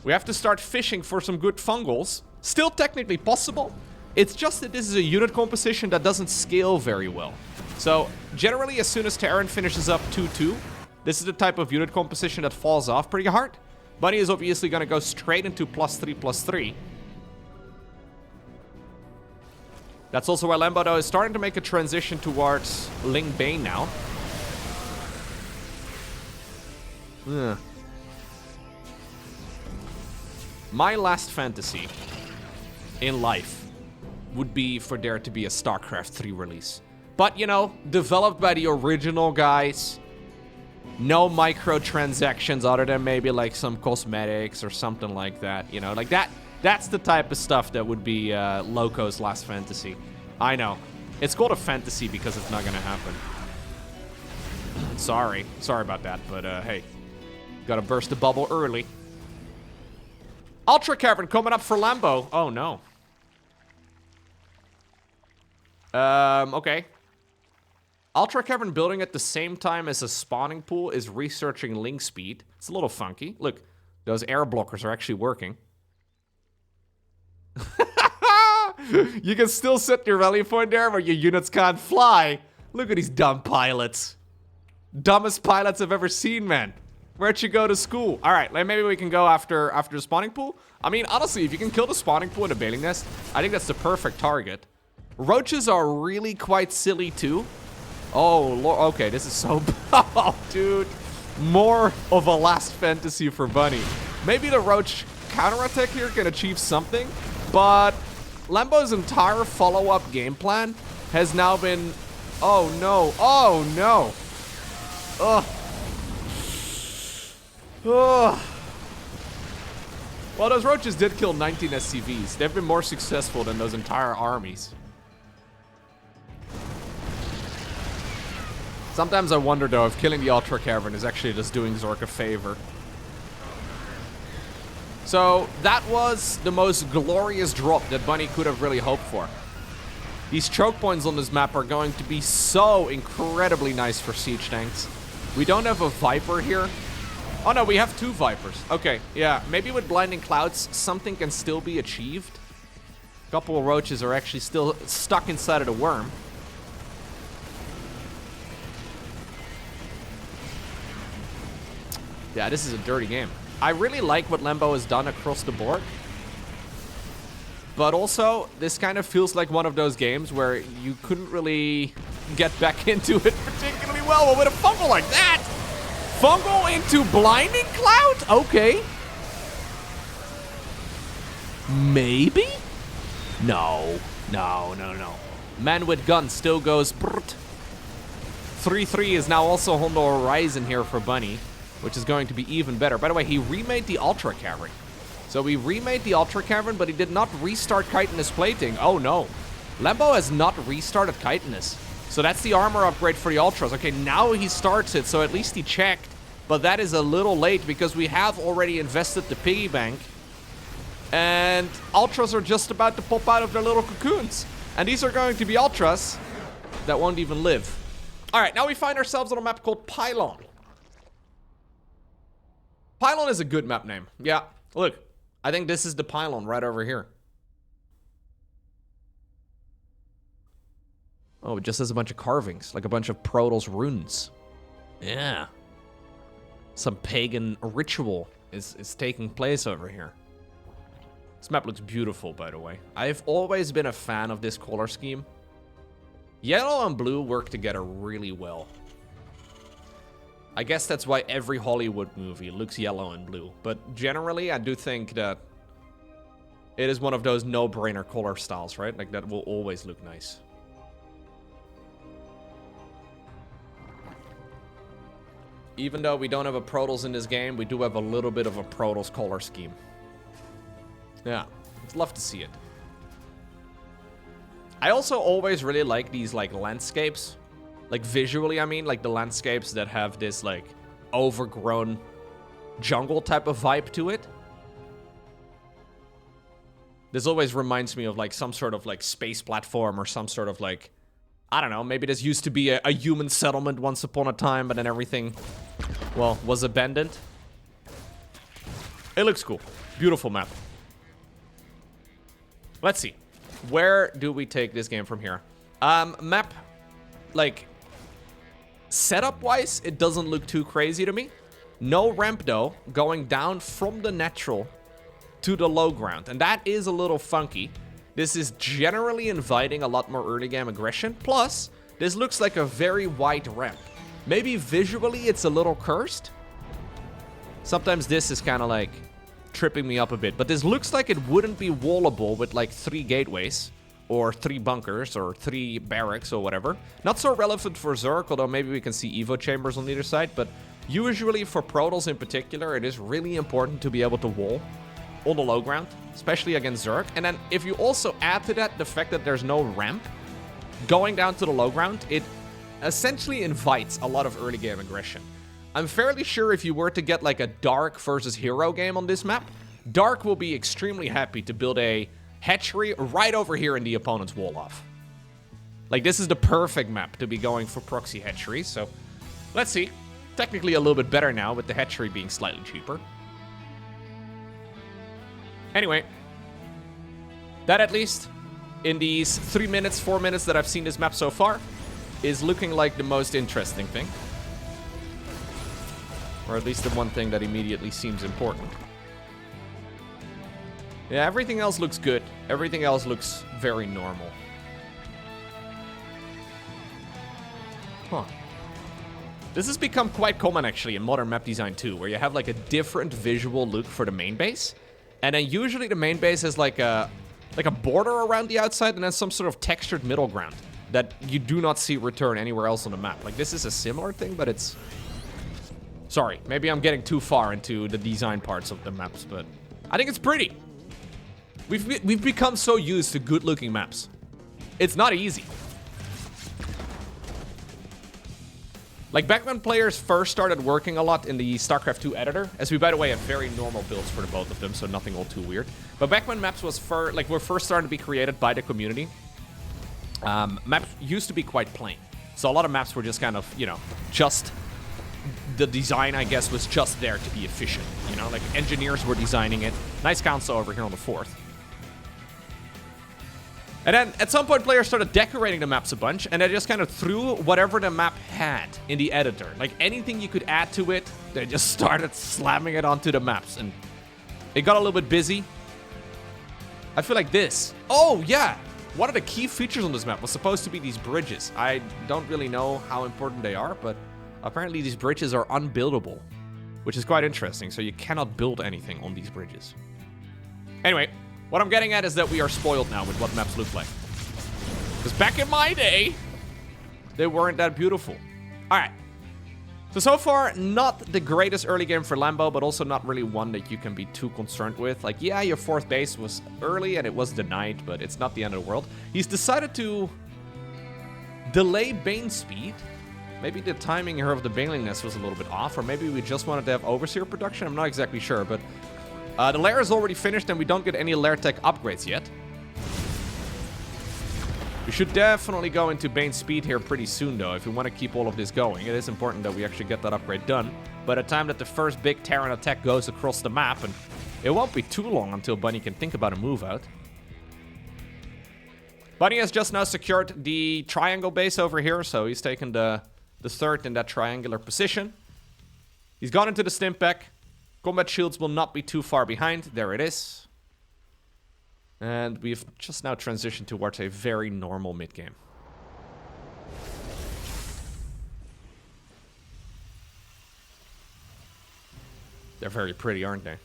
We have to start fishing for some good fungals. Still technically possible. It's just that this is a unit composition that doesn't scale very well. So, generally, as soon as Terran finishes up 2-2, this is the type of unit composition that falls off pretty hard. Bunny is obviously going to go straight into +3/+3. That's also why Lambo, though, is starting to make a transition towards Ling Bane now. Ugh. My last fantasy in life would be for there to be a StarCraft 3 release. But, you know, developed by the original guys. No microtransactions other than maybe like some cosmetics or something like that. You know, like that's the type of stuff that would be Loco's last fantasy. I know. It's called a fantasy because it's not going to happen. Sorry about that, but hey. Gotta burst the bubble early. Ultra Cavern coming up for Lambo. Oh, no. Okay. Ultra Cavern building at the same time as a spawning pool is researching link speed. It's a little funky. Look, those air blockers are actually working. You can still set your rally point there, but your units can't fly. Look at these dumb pilots. Dumbest pilots I've ever seen, man. Where'd you go to school? All right, maybe we can go after the spawning pool. I mean, honestly, if you can kill the spawning pool in a bailing nest, I think that's the perfect target. Roaches are really quite silly too. Oh, Lord. Okay, this is so... Oh, dude. More of a last fantasy for Bunny. Maybe the Roach counterattack here can achieve something, but Lambo's entire follow-up game plan has now been... Oh, no. Oh, no. Ugh. Ugh. Well, those Roaches did kill 19 SCVs. They've been more successful than those entire armies. Sometimes I wonder, though, if killing the Ultra Cavern is actually just doing Zork a favor. So, that was the most glorious drop that Bunny could have really hoped for. These choke points on this map are going to be so incredibly nice for siege tanks. We don't have a Viper here. Oh no, we have 2 Vipers. Okay, yeah, maybe with Blinding Clouds, something can still be achieved. A couple of Roaches are actually still stuck inside of the worm. Yeah, this is a dirty game. I really like what Lambo has done across the board. But also, this kind of feels like one of those games where you couldn't really get back into it particularly well. But with a fungal like that, fungal into Blinding Cloud? Okay. Maybe? No. No. Man with gun still goes... 3-3 is now also on the horizon here for Bunny, which is going to be even better. By the way, he remade the Ultra Cavern. So he remade the Ultra Cavern, but he did not restart chitinous plating. Oh no. Lambo has not restarted chitinous. So that's the armor upgrade for the Ultras. Okay, now he starts it, so at least he checked. But that is a little late because we have already invested the piggy bank And Ultras are just about to pop out of their little cocoons. And these are going to be Ultras that won't even live. Alright, now we find ourselves on a map called Pylon. Pylon is a good map name. Yeah, look. I think this is the Pylon right over here. Oh, it just has a bunch of carvings, like a bunch of Protoss runes. Yeah. Some pagan ritual is taking place over here. This map looks beautiful, by the way. I've always been a fan of this color scheme. Yellow and blue work together really well. I guess that's why every Hollywood movie looks yellow and blue. But generally, I do think that it is one of those no-brainer color styles, right? Like, that will always look nice. Even though we don't have a Protoss in this game, we do have a little bit of a Protoss color scheme. Yeah, I'd love to see it. I also always really like these, like, landscapes. Like, visually, I mean, like, the landscapes that have this, like, overgrown jungle type of vibe to it. This always reminds me of, like, some sort of, like, space platform or some sort of, like, I don't know, maybe this used to be a human settlement once upon a time, but then everything, well, was abandoned. It looks cool. Beautiful map. Let's see. Where do we take this game from here? Map, like, setup-wise, it doesn't look too crazy to me. No ramp, though, going down from the natural to the low ground. And that is a little funky. This is generally inviting a lot more early game aggression. Plus, this looks like a very wide ramp. Maybe visually it's a little cursed. Sometimes this is kind of like tripping me up a bit. But this looks like it wouldn't be wallable with like 3 gateways. Or 3 bunkers, or 3 barracks, or whatever. Not so relevant for Zerg, although maybe we can see Evo chambers on either side. But usually for Protoss in particular, it is really important to be able to wall on the low ground, especially against Zerg. And then if you also add to that the fact that there's no ramp going down to the low ground, it essentially invites a lot of early game aggression. I'm fairly sure if you were to get like a Dark versus Hero game on this map, Dark will be extremely happy to build a hatchery right over here in the opponent's wall off. Like, this is the perfect map to be going for proxy hatcheries, so let's see. Technically a little bit better now with the hatchery being slightly cheaper. Anyway, that at least, in these 3 minutes, 4 minutes that I've seen this map so far, is looking like the most interesting thing. Or at least the one thing that immediately seems important. Yeah, everything else looks good. Everything else looks very normal. Huh. This has become quite common, actually, in modern map design, too, where you have, like, a different visual look for the main base. And then usually the main base has like a border around the outside and then some sort of textured middle ground that you do not see return anywhere else on the map. Like, this is a similar thing, but it's... Sorry, maybe I'm getting too far into the design parts of the maps, but I think it's pretty. We've become so used to good-looking maps. It's not easy. Like, back when players first started working a lot in the StarCraft 2 editor, as we, by the way, have very normal builds for the both of them, so nothing all too weird. But back when maps were first starting to be created by the community, maps used to be quite plain. So a lot of maps were just kind of, you know, just... The design, I guess, was just there to be efficient. You know, like, engineers were designing it. Nice console over here on the 4th. And then, at some point, players started decorating the maps a bunch, and they just kind of threw whatever the map had in the editor. Like, anything you could add to it, they just started slamming it onto the maps, and it got a little bit busy. I feel like this. Oh, yeah! One of the key features on this map was supposed to be these bridges. I don't really know how important they are, but apparently these bridges are unbuildable, which is quite interesting, so you cannot build anything on these bridges. Anyway, what I'm getting at is that we are spoiled now with what maps look like. Because back in my day, they weren't that beautiful. Alright. So far, not the greatest early game for Lambo, but also not really one that you can be too concerned with. Like, yeah, your 4th base was early and it was denied, but it's not the end of the world. He's decided to delay Bane speed. Maybe the timing here of the Baneling Nest was a little bit off, or maybe we just wanted to have Overseer production. I'm not exactly sure, but The lair is already finished and we don't get any lair tech upgrades yet. We should definitely go into Bane speed here pretty soon, though, if we want to keep all of this going. It is important that we actually get that upgrade done by the time that the first big Terran attack goes across the map, and it won't be too long until Bunny can think about a move out. Bunny has just now secured the triangle base over here, so he's taken the third in that triangular position. He's gone into the Stimpak. Combat shields will not be too far behind. There it is. And we've just now transitioned towards a very normal mid-game. They're very pretty, aren't they?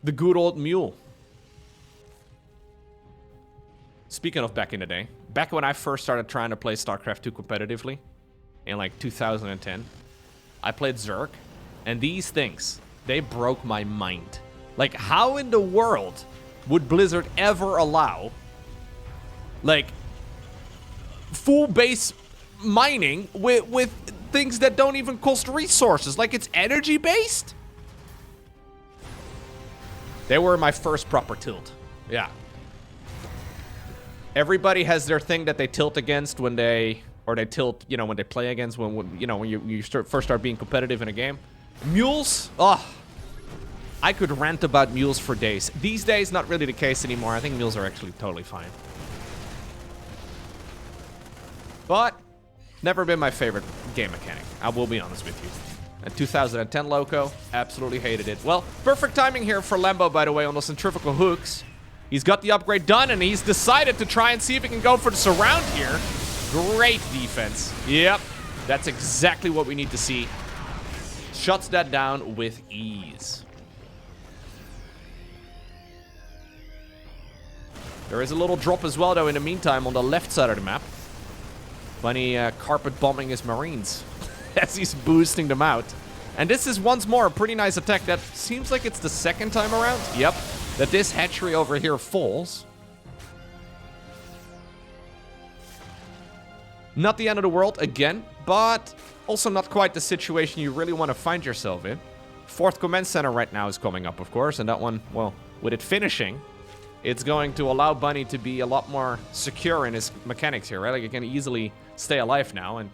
The good old mule. Speaking of back in the day, back when I first started trying to play StarCraft 2 competitively, in like 2010, I played Zerg, and these things, they broke my mind. Like, how in the world would Blizzard ever allow, like, full base mining with things that don't even cost resources? Like, it's energy based? They were my first proper tilt. Yeah. Everybody has their thing that they tilt against when they, or they tilt, you know, when they play against, when you know, when you first start being competitive in a game. Mules? Oh. I could rant about mules for days. These days, not really the case anymore. I think mules are actually totally fine. But, never been my favorite game mechanic. I will be honest with you. And 2010 Loco, absolutely hated it. Well, perfect timing here for Lambo, by the way, on those centrifugal hooks. He's got the upgrade done, and he's decided to try and see if he can go for the surround here. Great defense. Yep, that's exactly what we need to see. Shuts that down with ease. There is a little drop as well, though, in the meantime, on the left side of the map. Bunny carpet bombing his Marines as he's boosting them out. And this is once more a pretty nice attack that seems like it's the second time around. Yep, that this hatchery over here falls. Not the end of the world again, but also not quite the situation you really want to find yourself in. Fourth command center right now is coming up, of course, and that one, well, with it finishing, it's going to allow Bunny to be a lot more secure in his mechanics here, right? Like, he can easily stay alive now, and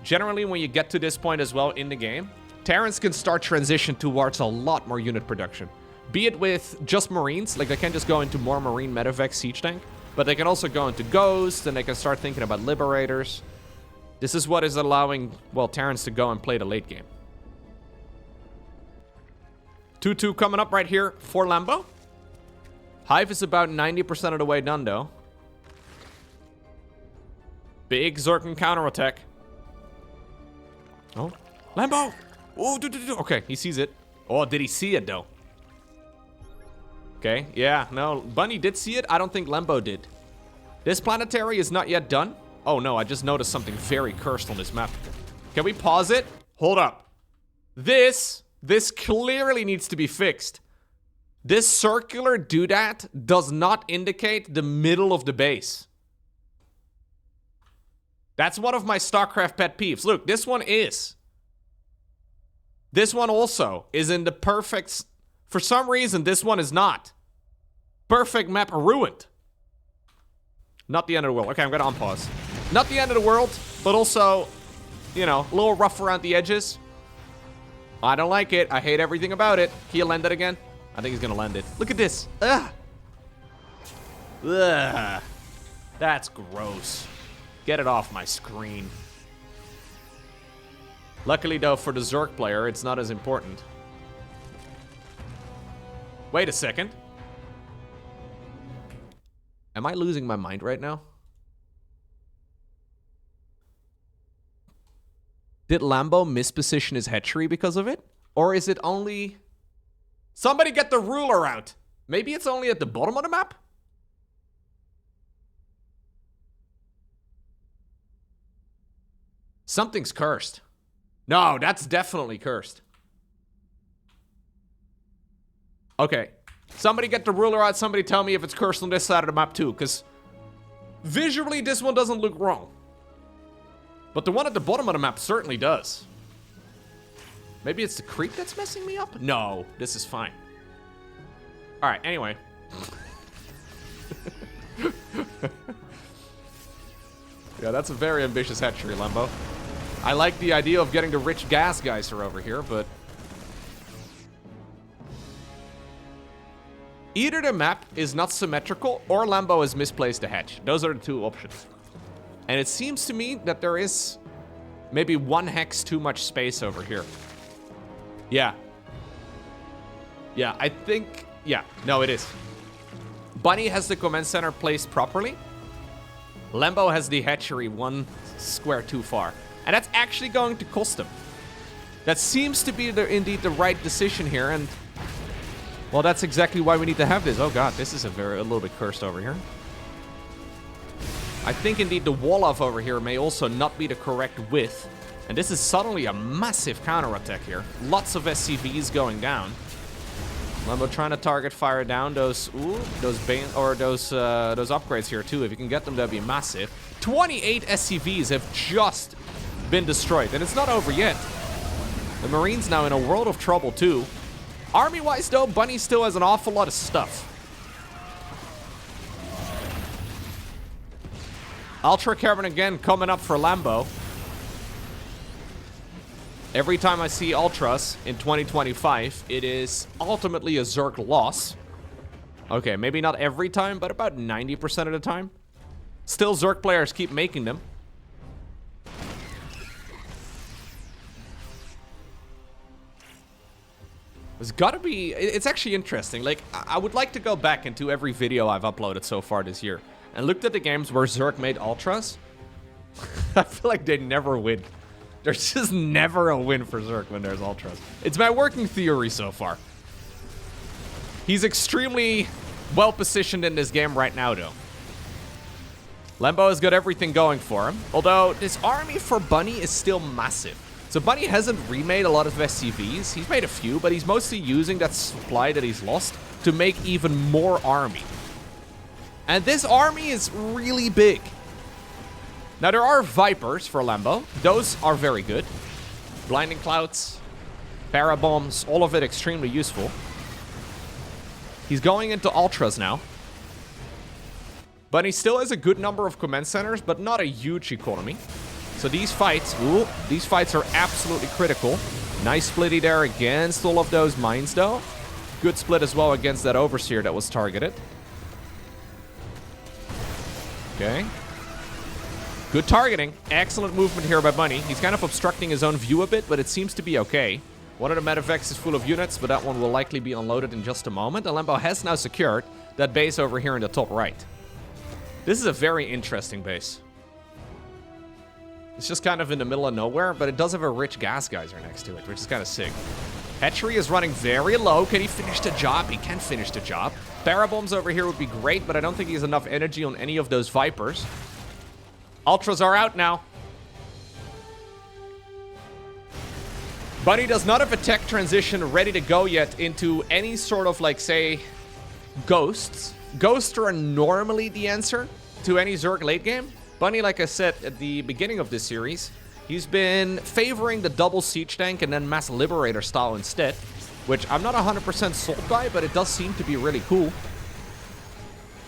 generally when you get to this point as well in the game, Terrans can start transition towards a lot more unit production. Be it with just Marines, like they can just go into more Marine medevac siege tank, but they can also go into Ghosts, and they can start thinking about Liberators. This is what is allowing, well, Terrans to go and play the late game. 2-2 coming up right here for Lambo. Hive is about 90% of the way done, though. Big Zerkin counterattack. Oh, Lambo! Oh, okay, he sees it. Oh, did he see it, though? Okay, yeah, no, Bunny did see it. I don't think Lambo did. This planetary is not yet done. Oh, no, I just noticed something very cursed on this map. Can we pause it? Hold up. This clearly needs to be fixed. This circular doodad does not indicate the middle of the base. That's one of my StarCraft pet peeves. Look, this one is. This one also is in the perfect... For some reason, this one is not. Perfect map ruined. Not the end of the world. Okay, I'm going to unpause. Not the end of the world, but also, you know, a little rough around the edges. I don't like it. I hate everything about it. Can you lend it again? I think he's gonna land it. Look at this. Ugh. Ugh. That's gross. Get it off my screen. Luckily, though, for the Zerg player, it's not as important. Wait a second. Am I losing my mind right now? Did Lambo misposition his hatchery because of it? Or is it only... Somebody get the ruler out. Maybe it's only at the bottom of the map? Something's cursed. No, that's definitely cursed. Okay. Somebody get the ruler out. Somebody tell me if it's cursed on this side of the map too. Because visually, this one doesn't look wrong. But the one at the bottom of the map certainly does. Maybe it's the creep that's messing me up? No, this is fine. All right, anyway. Yeah, that's a very ambitious hatchery, Lembo. I like the idea of getting the rich gas geyser over here, but... Either the map is not symmetrical or Lembo has misplaced a hatch. Those are the two options. And it seems to me that there is maybe one hex too much space over here. Yeah. Yeah, I think... Yeah, no, it is. Bunny has the command center placed properly. Lembo has the hatchery one square too far. And that's actually going to cost him. That seems to be indeed the right decision here, and... Well, that's exactly why we need to have this. Oh god, this is a little bit cursed over here. I think indeed the wall off over here may also not be the correct width. And this is suddenly a massive counterattack here. Lots of SCVs going down. Lembo trying to target fire down those upgrades here too. If you can get them, that'd be massive. 28 SCVs have just been destroyed, and it's not over yet. The Marines now in a world of trouble too. Army-wise though, Bunny still has an awful lot of stuff. Ultra Carbon again coming up for Lembo. Every time I see Ultras in 2025, it is ultimately a Zerg loss. Okay, maybe not every time, but about 90% of the time. Still, Zerg players keep making them. There's gotta be... It's actually interesting. Like, I would like to go back into every video I've uploaded so far this year and looked at the games where Zerg made Ultras. I feel like they never win. There's just never a win for Zerg when there's Ultras. It's my working theory so far. He's extremely well positioned in this game right now, though. Lembo has got everything going for him. Although, this army for Bunny is still massive. So Bunny hasn't remade a lot of SCVs. He's made a few, but he's mostly using that supply that he's lost to make even more army. And this army is really big. Now, there are Vipers for Lembo. Those are very good. Blinding Clouds, Parabombs, all of it extremely useful. He's going into Ultras now. But he still has a good number of command centers, but not a huge economy. So these fights, are absolutely critical. Nice splitty there against all of those mines, though. Good split as well against that Overseer that was targeted. Okay. Good targeting. Excellent movement here by Bunny. He's kind of obstructing his own view a bit, but it seems to be okay. One of the medevacs is full of units, but that one will likely be unloaded in just a moment. And Lembo has now secured that base over here in the top right. This is a very interesting base. It's just kind of in the middle of nowhere, but it does have a rich gas geyser next to it, which is kind of sick. Hatchery is running very low. Can he finish the job? He can finish the job. Parabombs over here would be great, but I don't think he has enough energy on any of those Vipers. Ultras are out now. Bunny does not have a tech transition ready to go yet into any sort of, like, say, ghosts. Ghosts are normally the answer to any Zerg late game. Bunny, like I said at the beginning of this series, he's been favoring the double siege tank and then mass liberator style instead, which I'm not 100% sold by, but it does seem to be really cool.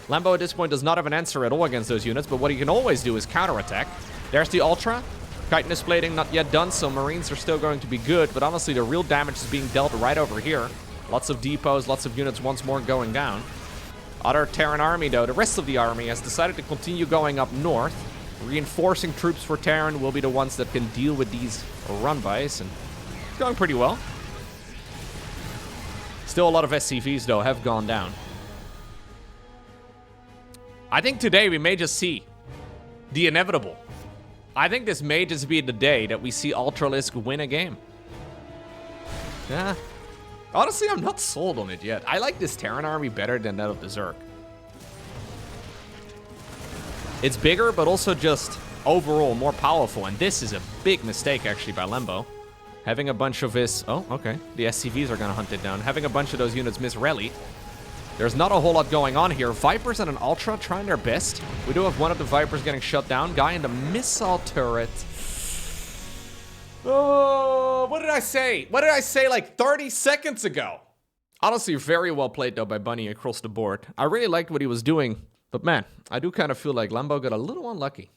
Lembo at this point does not have an answer at all against those units, but what he can always do is counterattack. There's the Ultra. Chitinous plating not yet done, so Marines are still going to be good, but honestly, the real damage is being dealt right over here. Lots of depots, lots of units once more going down. Other Terran army, though, the rest of the army has decided to continue going up north. Reinforcing troops for Terran will be the ones that can deal with these run-bys, and it's going pretty well. Still a lot of SCVs, though, have gone down. I think today we may just see the inevitable. I think this may just be the day that we see Ultralisk win a game. Yeah. Honestly, I'm not sold on it yet. I like this Terran army better than that of the Zerg. It's bigger, but also just overall more powerful. And this is a big mistake, actually, by Lembo. Having a bunch of his... Oh, okay. The SCVs are going to hunt it down. Having a bunch of those units miss-rally. There's not a whole lot going on here. Vipers and an Ultra trying their best. We do have one of the Vipers getting shut down. Guy in the missile turret. Oh, what did I say? What did I say like 30 seconds ago? Honestly, very well played, though, by Bunny across the board. I really liked what he was doing. But man, I do kind of feel like Lambo got a little unlucky.